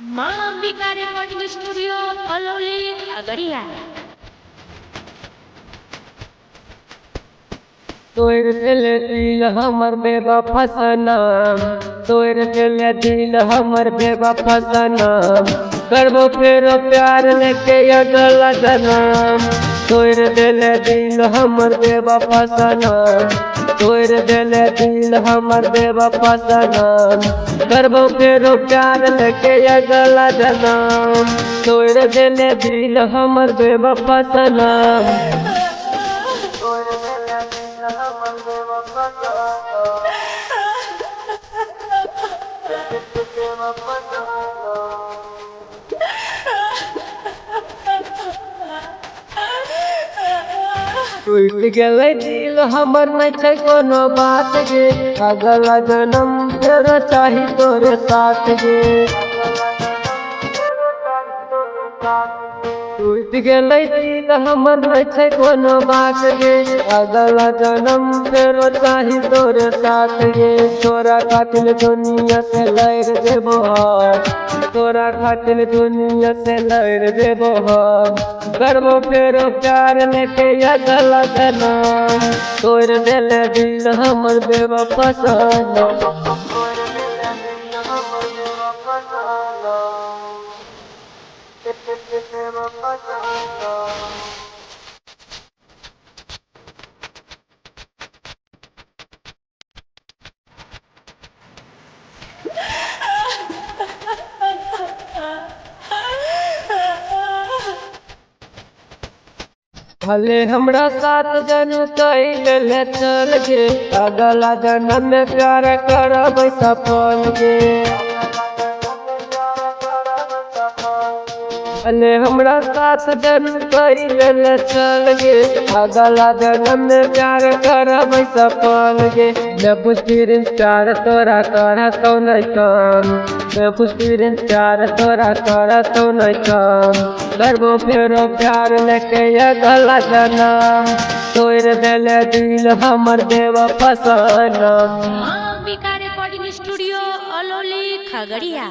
Malambica Recording Studio, Ololi, Agaria. तोड़ दिल हमर बेवफा सनम तोड़ दिल हमर बेवफा सनम करबो फेरो प्यार लेके अगला जन्म तोड़ दिल हमर बेवफा सनम तोड़ दिल हमर बेवफा सनम करबो फेरो प्यार लेके अगला जन्म तोड़ दिल हमर बेवफा सनम टूट गेलै दिल हमर नहीं छै कोनो बात गे अगला जन्म फेर चाही तोरे साथ गे टूट गेलै दिल हमर नहीं छै कोनो बात गे अगला जन्म फेर चाही तोरे साथ गे तोरा खातिर दुनिया से लड़ देबो तोरा खातिर दुनिया से लड़ देबो करबो फेरो प्यार लेके अगला जन्म तोड़ दिल हमर बेवफा सनम भले हमरा साथ जन्म कैले चल गे अगला जन्म में प्यार करब सफल गे भले हमरा साथ जन्म कैले चल गे अगला जन्म में प्यार करब सफल गे मैं पुष्पिन प्यार तोरा करतौ नहीं काम मैं पुष्पिन प्यार तोरा करतौ नहीं काम करबो फेरो प्यार लेके अगला जन्म तोड़ दिल हमर बेवफा सनम Malambica Recording Studio, Ololi, Khagaria.